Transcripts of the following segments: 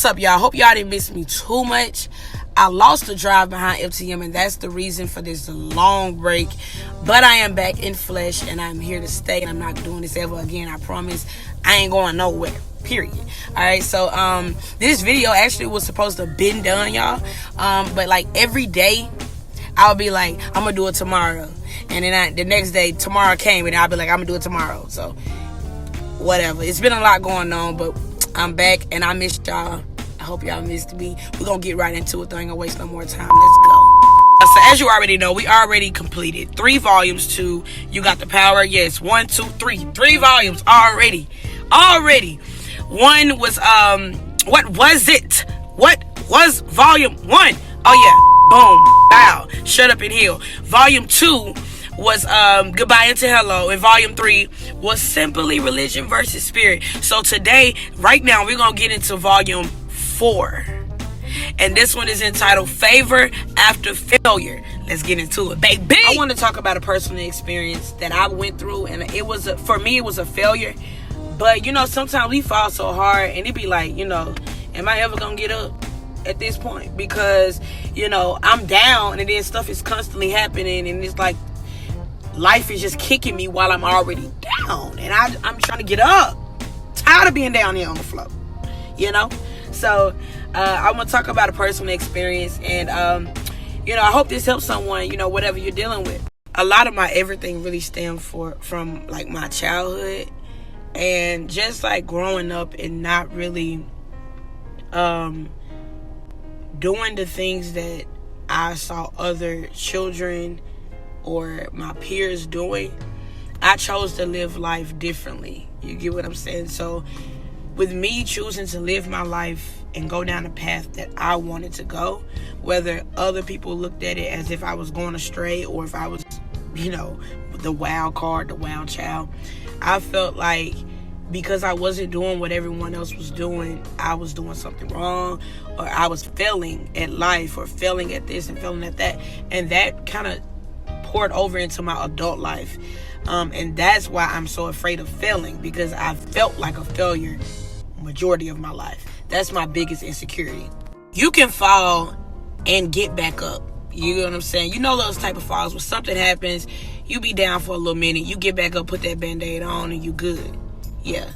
What's up, y'all? Hope y'all didn't miss me too much. I lost the drive behind FTM, and that's the reason for this long break. But I am back in flesh, and I'm here to stay, and I'm not doing this ever again. I promise. I ain't going nowhere. Period. Alright, so this video actually was supposed to have been done, y'all. But like every day, I'll be like, I'm gonna do it tomorrow. And then the next day, tomorrow came, and I'll be like, I'm gonna do it tomorrow. So, whatever. It's been a lot going on, but I'm back, and I missed y'all. I hope y'all missed me. We're gonna get right into it. Don't gonna waste no more time. Let's go. So as you already know, we already completed 3 volumes to You Got the Power. Yes, 1, 2, 3. 3 volumes already. One was what was it? What was volume 1? Oh yeah. Boom. Bow. Shut up and heal. Volume 2 was Goodbye into Hello, and volume 3 was Simply Religion versus Spirit. So today, right now, we're gonna get into volume 4, and this one is entitled Favor After Failure. Let's get into it, baby. I want to talk about a personal experience that I went through, and for me it was a failure. But sometimes we fall so hard, and it be like, am I ever gonna get up at this point? Because I'm down, and then stuff is constantly happening, and it's like life is just kicking me while I'm already down, and I'm trying to get up. Tired of being down here on the floor, So I want to talk about a personal experience, and I hope this helps someone, whatever you're dealing with. A lot of my everything really stems from like my childhood, and just like growing up and not really doing the things that I saw other children or my peers doing. I chose to live life differently. You get what I'm saying? So with me choosing to live my life and go down the path that I wanted to go, whether other people looked at it as if I was going astray or if I was, the wild card, the wild child, I felt like because I wasn't doing what everyone else was doing, I was doing something wrong, or I was failing at life, or failing at this and failing at that. And that kind of poured over into my adult life. And that's why I'm so afraid of failing, because I felt like a failure majority of my life. That's my biggest insecurity. You can fall and get back up. You know what I'm saying? Those type of falls where something happens, you be down for a little minute, you get back up, put that band-aid on, and you good. Yeah.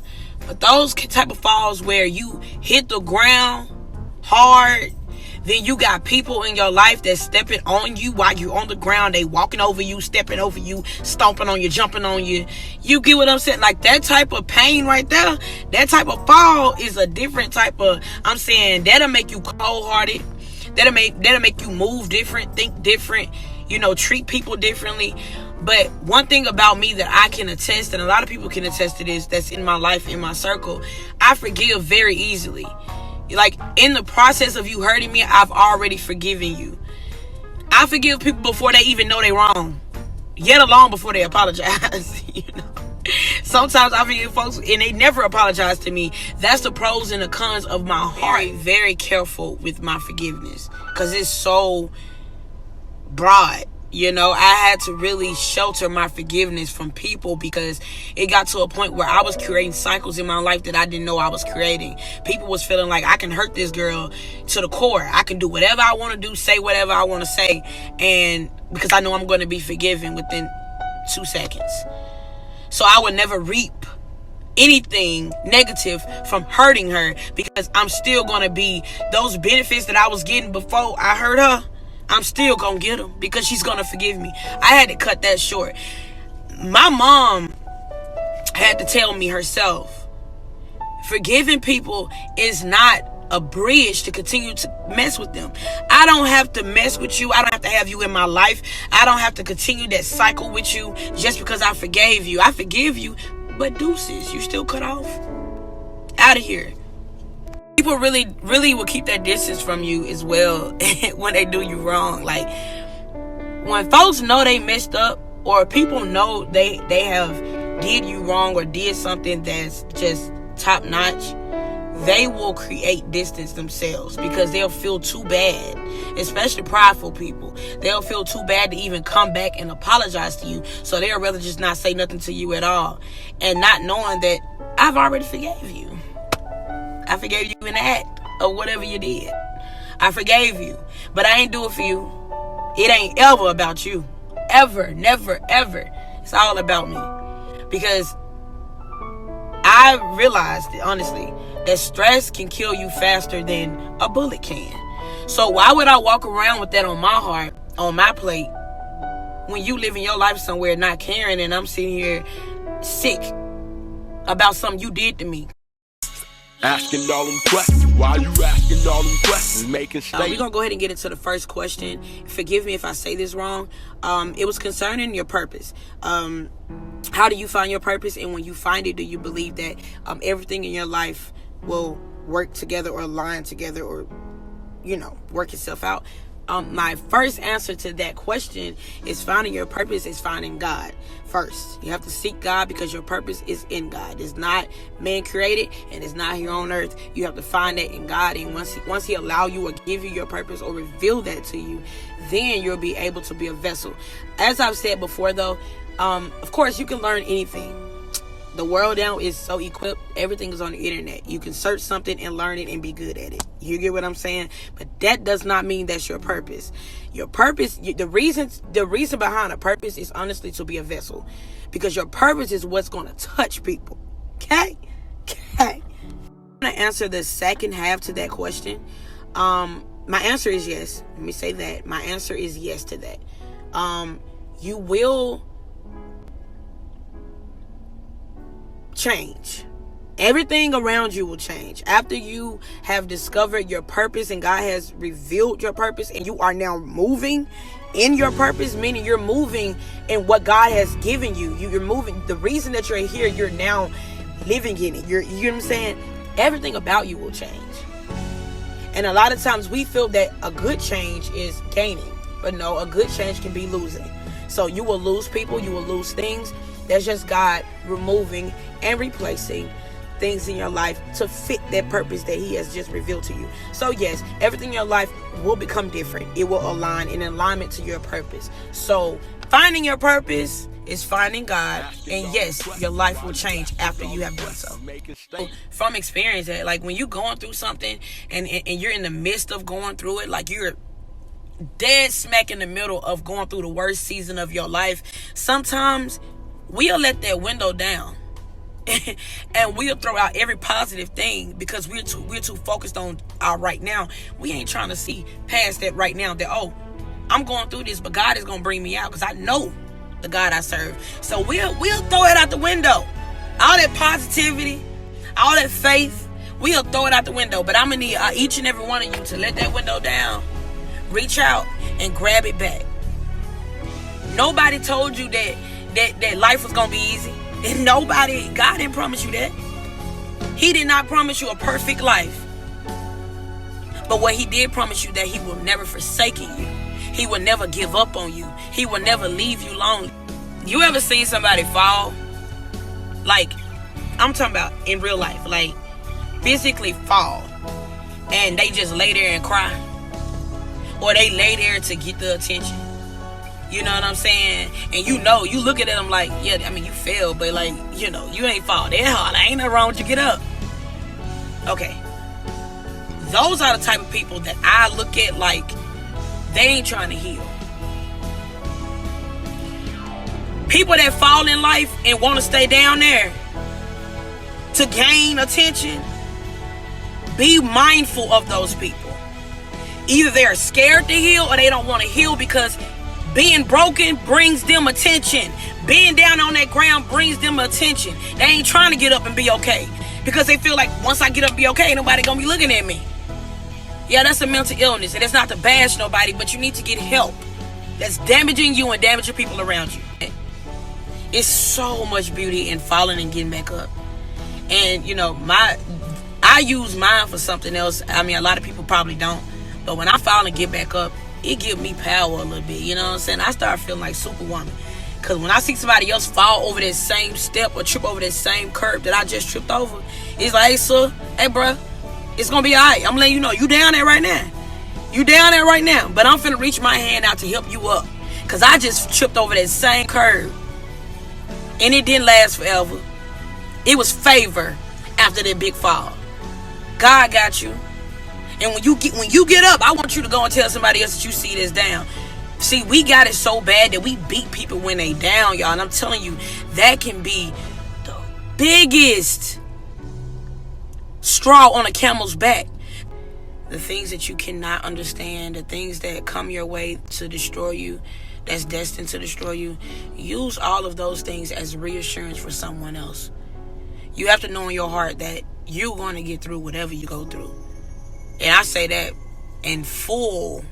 But those type of falls where you hit the ground hard, then you got people in your life that's stepping on you while you on the ground. They walking over you, stepping over you, stomping on you, jumping on you. You get what I'm saying? Like that type of pain right there, that type of fall is a different type of, I'm saying, that'll make you cold-hearted. That'll make you move different, think different, treat people differently. But one thing about me that I can attest, and a lot of people can attest to this, that's in my life, in my circle, I forgive very easily. Like, in the process of you hurting me, I've already forgiven you. I forgive people before they even know they're wrong, yet alone before they apologize. Sometimes I forgive folks and they never apologize to me. That's the pros and the cons of my heart. Very, very careful with my forgiveness because it's so broad. I had to really shelter my forgiveness from people because it got to a point where I was creating cycles in my life that I didn't know I was creating. People was feeling like I can hurt this girl to the core. I can do whatever I want to do, say whatever I want to say, and because I know I'm going to be forgiven within 2 seconds. So I would never reap anything negative from hurting her because I'm still going to be those benefits that I was getting before I hurt her. I'm still gonna get them because she's gonna forgive me. I had to cut that short. My mom had to tell me herself, forgiving people is not a bridge to continue to mess with them. I don't have to mess with you. I don't have to have you in my life. I don't have to continue that cycle with you just because I forgave you. I forgive you, but deuces, you still cut off. Out of here. People really will keep that distance from you as well when they do you wrong. Like, when folks know they messed up, or people know they have did you wrong or did something that's just top notch, they will create distance themselves because they'll feel too bad, especially prideful people. They'll feel too bad to even come back and apologize to you, so they'll rather just not say nothing to you at all, and not knowing that I've already forgave you. I forgave you in the act. of whatever you did. I forgave you, but I ain't do it for you. It ain't ever about you. Ever, never, ever. It's all about me. Because I realized, honestly, that stress can kill you faster than a bullet can. So why would I walk around with that on my heart, on my plate, when you living your life somewhere not caring, and I'm sitting here sick about something you did to me? Asking all them questions. Why you asking all them questions? Making statements. We're going to go ahead and get into the first question. Forgive me if I say this wrong. It was concerning your purpose. How do you find your purpose? And when you find it, do you believe that everything in your life will work together or align together or, work itself out? My first answer to that question is finding your purpose is finding God first. You have to seek God because your purpose is in God. It's not man created and it's not here on earth. You have to find that in God. And once he allow you or give you your purpose or reveal that to you, then you'll be able to be a vessel. As I've said before though, of course you can learn anything. The world now is so equipped. Everything is on the internet. You can search something and learn it and be good at it. You get what I'm saying? But that does not mean that's your purpose. Your purpose, the reason behind a purpose is honestly to be a vessel. Because your purpose is what's going to touch people. Okay? I'm going to answer the second half to that question. My answer is yes. Let me say that. My answer is yes to that. You will change. Everything around you will change after you have discovered your purpose and God has revealed your purpose, and you are now moving in your purpose, meaning you're moving in what God has given you. You're moving. The reason that you're here, you're now living in it. You know what I'm saying? Everything about you will change. And a lot of times we feel that a good change is gaining, but no, a good change can be losing. So you will lose people, you will lose things. That's just God removing and replacing things in your life to fit that purpose that he has just revealed to you. So yes, everything in your life will become different. It will align in alignment to your purpose. So finding your purpose is finding God, and yes, your life will change after you have done so. From experience, like when you're going through something and you're in the midst of going through it, like you're dead smack in the middle of going through the worst season of your life, sometimes we'll let that window down and we'll throw out every positive thing because we're too focused on our right now. We ain't trying to see past that right now, that I'm going through this, but God is going to bring me out because I know the God I serve. So we'll throw it out the window. All that positivity, all that faith, we'll throw it out the window. But I'm going to need each and every one of you to let that window down, reach out and grab it back. Nobody told you that life was going to be easy. And God didn't promise you that. He did not promise you a perfect life. But what he did promise you, that he will never forsake you. He will never give up on you. He will never leave you lonely. You ever seen somebody fall? Like, I'm talking about in real life, like physically fall, and they just lay there and cry, or they lay there to get the attention. You know what I'm saying? And you look at them like, yeah, I mean, you fell, but like, you ain't fall that hard. Ain't nothing wrong with you. Get up. Okay. Those are the type of people that I look at like they ain't trying to heal. People that fall in life and want to stay down there to gain attention, be mindful of those people. Either they're scared to heal or they don't want to heal because being broken brings them attention. Being down on that ground brings them attention. They ain't trying to get up and be okay because they feel like once I get up and be okay, nobody gonna be looking at me. Yeah, that's a mental illness, and it's not to bash nobody, but you need to get help. That's damaging you and damaging people around you. It's so much beauty in falling and getting back up. And I use mine for something else. I mean, a lot of people probably don't, but when I fall and get back up, it gives me power a little bit. You know what I'm saying? I start feeling like Superwoman. Because when I see somebody else fall over that same step or trip over that same curb that I just tripped over, it's like, hey, sir, hey, bro, it's going to be all right. I'm letting you know, you down there right now. You down there right now. But I'm finna reach my hand out to help you up. Because I just tripped over that same curb. And it didn't last forever. It was favor after that big fall. God got you. And when you get up, I want you to go and tell somebody else that you see this down. See, we got it so bad that we beat people when they down, y'all. And I'm telling you, that can be the biggest straw on a camel's back. The things that you cannot understand, the things that come your way to destroy you, that's destined to destroy you, use all of those things as reassurance for someone else. You have to know in your heart that you're going to get through whatever you go through. And I say that in full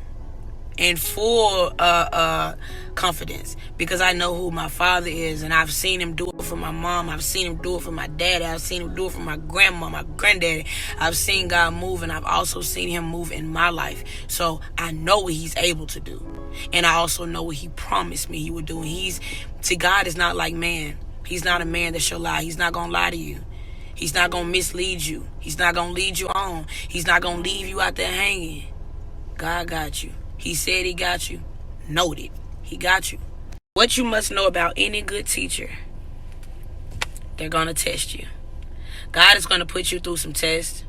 confidence, because I know who my father is, and I've seen him do it for my mom. I've seen him do it for my dad. I've seen him do it for my grandma, my granddaddy. I've seen God move, and I've also seen him move in my life. So I know what he's able to do, and I also know what he promised me he would do. And God is not like man. He's not a man that shall lie. He's not gonna lie to you. He's not gonna mislead you. He's not gonna lead you on. He's not gonna leave you out there hanging. God got you. He said he got you. Noted. He got you. What you must know about any good teacher: they're going to test you. God is going to put you through some tests.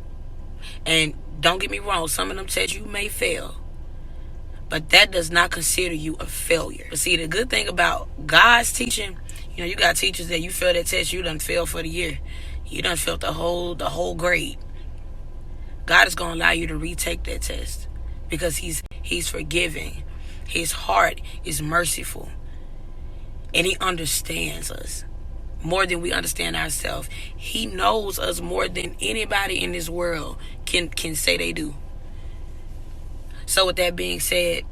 And don't get me wrong, some of them tests you may fail. But that does not consider you a failure. But see, the good thing about God's teaching, you got teachers that you fail that test, you done failed for the year. You done failed the whole grade. God is going to allow you to retake that test, because he's forgiving. His heart is merciful. And he understands us more than we understand ourselves. He knows us more than anybody in this world can say they do. So with that being said,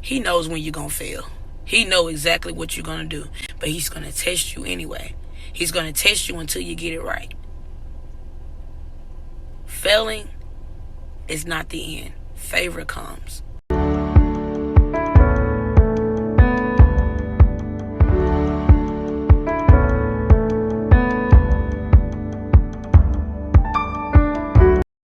he knows when you're going to fail. He knows exactly what you're going to do. But he's going to test you anyway. He's going to test you until you get it right. Failing is not the end. Favor comes.